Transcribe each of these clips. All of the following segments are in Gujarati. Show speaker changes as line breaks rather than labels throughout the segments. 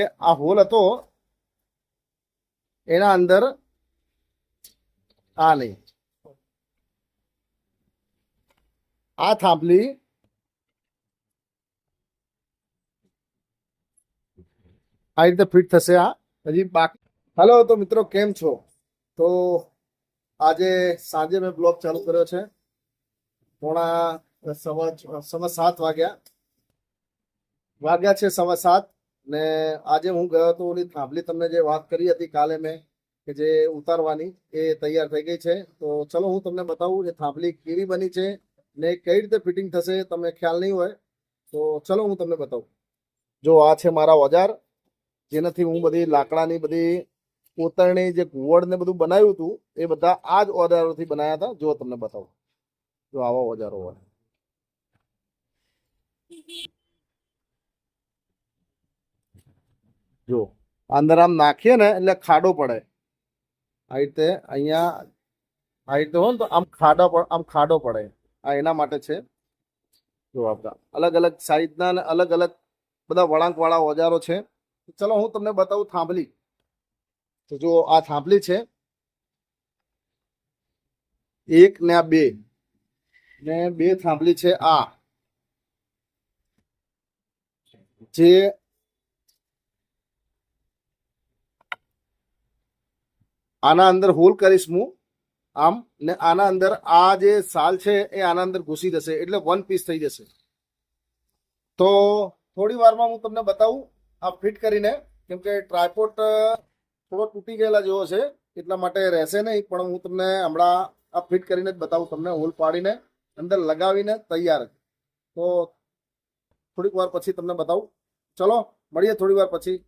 એ આ હોલ હતો એના અંદર આ નહીં, આ થાંભલી આ રીતે ફિટ થશે. આ હજી બાકી. હેલો તો મિત્રો, કેમ છો? તો આજે સાંજે મેં બ્લોગ ચાલુ કર્યો છે. સવા 7 વાગ્યા છે, 7:15. ને આજે હું ગયો હતો. ઓલી થાંભલી તમને જે વાત કરી હતી કાલે મેં કે જે ઉતારવાની, એ તૈયાર થઈ ગઈ છે. તો ચલો હું તમને બતાવું એ થાંભલી કેવી બની છે ને કઈ રીતે ફિટિંગ થશે. તમને ખ્યાલ નહીં હોય તો ચલો હું તમને બતાવું. જો આ છે મારા ઓજાર, જેનાથી હું બધી લાકડાની બધી કોતરણી જે ઘુવડ ને બધું બનાવ્યું હતું એ બધા આ જ ઓજારોથી બનાવ્યા હતા. જો તમને બતાવું, જો આવા ઓજારો હોય. જો અંદર આમ નાખીએ ને એટલે ખાડો પડે. આ રીતે અહીંયા આ રીતે હોય ને તો આમ ખાડો પડે. આ એના માટે છે. જો આપણા અલગ અલગ સાઈઝના અને અલગ અલગ બધા વળાંક વાળા ઓજારો છે. ચલો હું તમને બતાવું થાંભલી. તો જો આ થાંભલી છે, 1 ને આ 2 ને 2 થાંભલી છે. આ જે આના અંદર હોલ કરીશ હું આમ, ને આના અંદર આ જે સાલ છે એ આના અંદર ઘૂસી જશે એટલે 1 પીસ થઈ જશે. તો થોડી વારમાં હું તમને બતાવું આ ફિટ કરીને, કેમ કે ટ્રાયપોડ થોડો તૂટી ગયેલા જેવો છે એટલા માટે રહેશે નહીં. પણ હું તમને હમણાં આ ફિટ કરીને જ બતાવું તમને, હોલ પાડીને અંદર લગાવીને તૈયાર. તો થોડીક વાર પછી તમને બતાવું. ચલો મળીએ થોડી વાર પછી.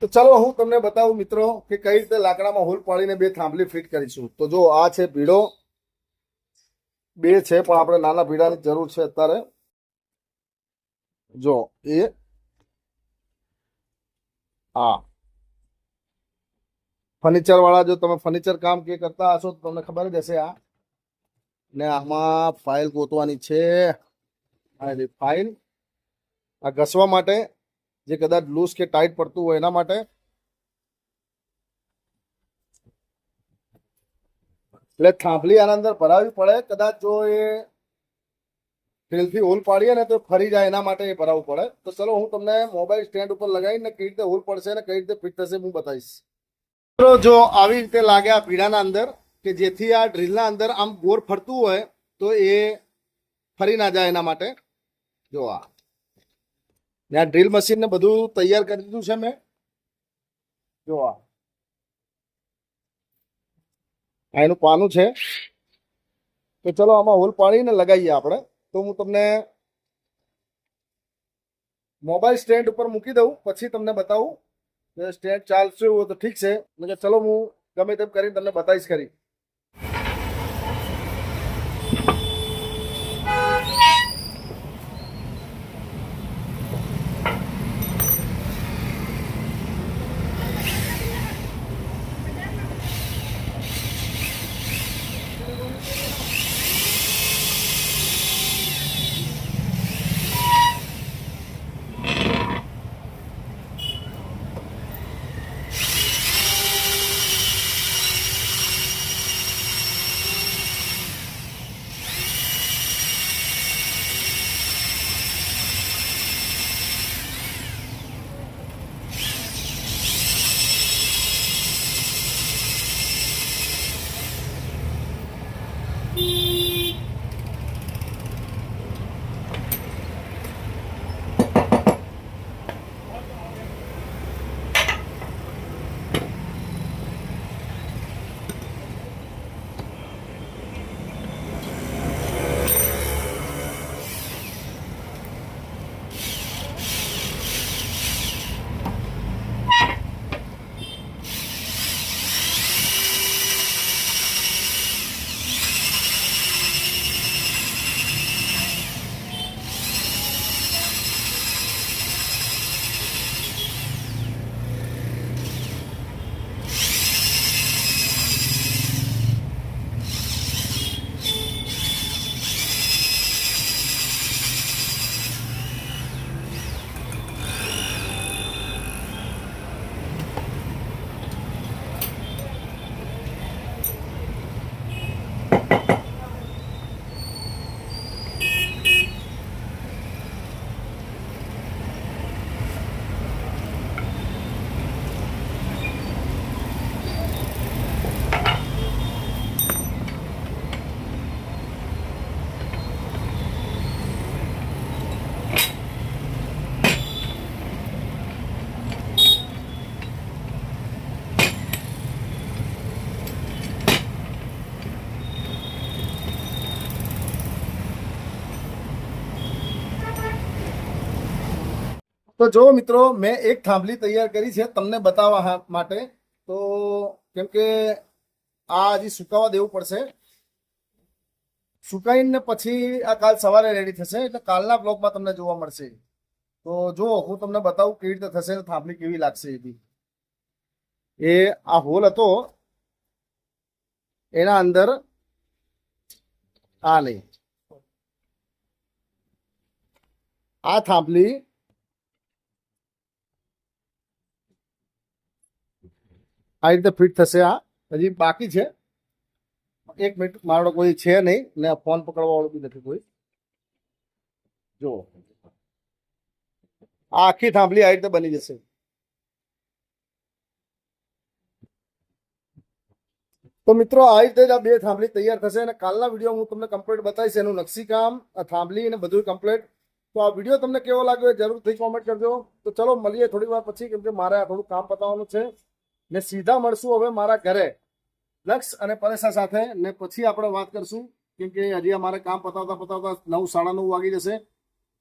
તો ચલો હું તમને બતાવું મિત્રો કે કઈ રીતે લાકડામાં હોલ પાડીને 2 થાંભલી ફિટ કરીશું. તો જો આ છે ભીડો, 2 છે પણ આપણે નાના ભીડાની જરૂર છે અત્યારે. જો એ આ ફર્નિચર વાળા, જો તમે ફર્નિચર કામ કે કરતા હશો તો તમને ખબર જ હશે. આ ને આમાં ફાઇલ ગોતવાની છે. આ ફાઇલ આ ઘસવા માટે, જે કદાચ લૂઝ કે ટાઈટ પડતું હોય એના માટે. એટલે થાંભલી આના અંદર ભરાવી પડે. કદાચ જો એ ડ્રીલથી હોલ પાડીએ ને તો ફરી જાય, એના માટે એ ભરાવવું પડે. તો ચલો હું તમને મોબાઈલ સ્ટેન્ડ ઉપર લગાવીને કઈ રીતે હોલ પડશે ને કઈ રીતે ફિટ થશે હું બતાવીશ. જો આવી રીતે લાગે આ પીડાના અંદર, કે જેથી આ ડ્રીલના અંદર આમ ગોળ ફરતું હોય તો એ ફરી ના જાય એના માટે. જો આ ડ્રીલ મશીન ને બધું તૈયાર કરી દીધું છે મેં. જો આ એનું પાનું છે. તો ચલો આમાં હોલ પાડીને લગાવીએ આપણે. તો હું તમને મોબાઈલ સ્ટેન્ડ ઉપર મૂકી દઉં પછી તમને બતાવું. સ્ટેન્ડ ચાલશે તો ઠીક છે, ચલો હું ગમે તેમ કરીને તમને બતાવીશ ખરી. તો જો મિત્રો મેં એક થાંભલી તૈયાર કરી છે તમને બતાવવા માટે. તો કેમ કે આ હજી સુકાવા દેવું પડશે, સુકાઈને પછી આ કાલ સવારે રેડી થશે, એટલે કાલના બ્લોગમાં તમને જોવા મળશે. તો જો હું તમને બતાવું કેવી રીતે થશે, થાંભલી કેવી લાગશે. એ આ હોલ હતો એના અંદર આ નહીં, આ થાંભલી આ રીતે ફિટ થશે. આ હજી બાકી છે. 1 મિનિટ, મારો કોઈ છે નહીં ને ફોન પકડવા વાળું બી નથી કોઈ. જો આ આખી થાંભલી આ રીતે બની જશે. તો મિત્રો આ રીતે જ આ 2 થાંભલી તૈયાર થશે અને કાલના વિડીયો હું તમને કમ્પ્લીટ બતાવીશ, એનું નકશીકામ, થાંભલી અને બધું કમ્પ્લીટ. તો આ વિડીયો તમને કેવો લાગ્યો જરૂરથી કોમેન્ટ કરજો. તો ચલો મળીએ થોડી વાર પછી, કેમ કે મારે આ થોડું કામ પતાવવાનું છે ને સીધા મળશું હવે મારા ઘરે લક્ષ અને પરેશા સાથે. ને પછી આપણે વાત કરશું, કેમ કે હજી અમારે કામ પતાવતા 9, 9:30 વાગી જશે.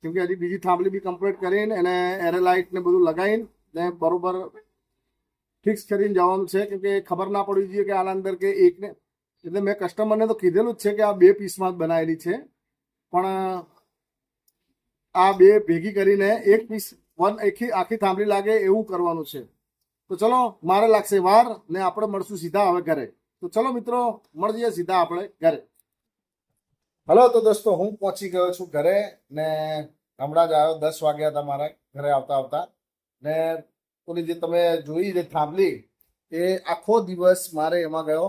કેમ કે હજી બીજી થાંભલી બી કમ્પ્લીટ કરીને અને એરે લાઇટ ને બધું લગાવીને ને બરોબર ફિક્સ કરીને જવાનું છે. કેમ કે ખબર ના પડવી જોઈએ કે આના અંદર કે એકને, એટલે મેં કસ્ટમરને તો કીધેલું જ છે કે આ 2 પીસમાં જ બનાવેલી છે, પણ આ 2 ભેગી કરીને 1 પીસ આખી થાંભલી લાગે એવું કરવાનું છે. તો ચલો મારે લાગશે વાર ને આપણે મળશું સીધા હવે ઘરે. તો ચલો મિત્રો મળીએ સીધા આપણે ઘરે. હલો, તો દોસ્તો હું પહોંચી ગયો છું ઘરે ને હમણાં જ આવ્યો. 10 વાગ્યા હતા મારા ઘરે આવતા ને ઓલી જે તમે જોઈ જે થાંભલી એ આખો દિવસ મારે એમાં ગયો.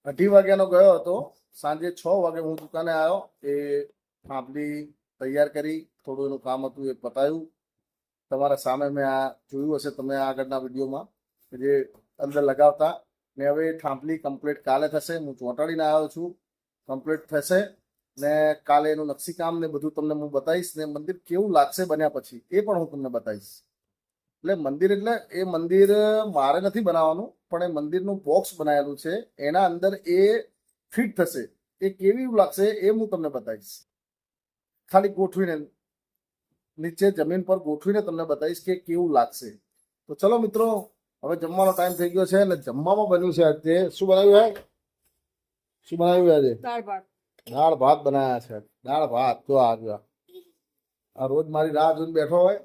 2:30 વાગ્યાનો ગયો હતો, સાંજે 6 વાગે હું દુકાને આવ્યો. એ થાંભલી તૈયાર કરી, થોડું એનું કામ હતું એ પતાવ્યું. તમારા સામે મેં આ જોયું હશે તમે આગળના વિડીયોમાં જે અંદર લગાવતા. ને હવે થાંભલી કમ્પ્લીટ કાલે થશે. હું ચોંટાડીને આવ્યો છું, કમ્પ્લીટ થશે ને કાલે એનું નકશીકામ ને બધું તમને હું બતાવીશ ને મંદિર કેવું લાગશે બન્યા પછી એ પણ હું તમને બતાવીશ. એટલે મંદિર એટલે એ મંદિર મારે નથી બનાવવાનું, પણ એ મંદિરનું બોક્સ બનાવેલું છે, એના અંદર એ ફિટ થશે. એ કેવી લાગશે એ હું તમને બતાવીશ. ખાલી ગોઠવીને નીચે જમીન પર ગોઠવીને તમને બતાવીશ કે કેવું લાગશે. તો ચલો મિત્રો હવે જમવાનો ટાઈમ થઈ ગયો છે અને જમવામાં બન્યું છે આજે શું બનાવ્યું છે? શું બનાવ્યું આજે? દાળ ભાત બનાવ્યા છે. દાળ ભાત જો આ રોજ મારી રાહ જોઈને બેઠો હોય.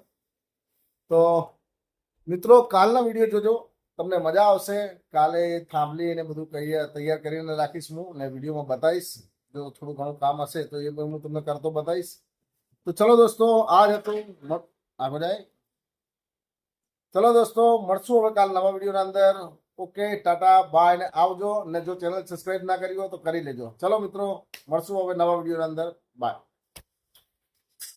તો મિત્રો કાલના વિડીયો જોજો, તમને મજા આવશે. કાલે થાંભલી ને બધું તૈયાર કરીને રાખીશ હું ને વિડીયોમાં બતાવીશ. જો થોડું ઘણું કામ હશે તો એ હું તમને કરતો બતાવીશ. તો ચલો દોસ્તો આજ હતું આગળ જાય. ચલો દોસ્તો મળશું હવે કાલ નવા વિડીયોના અંદર. ઓકે, ટાટા બાય ને આવજો. ને જો ચેનલ સબસ્ક્રાઈબ ના કરી હોય તો કરી લેજો. ચલો મિત્રો મળશું હવે નવા વિડીયોના અંદર. બાય.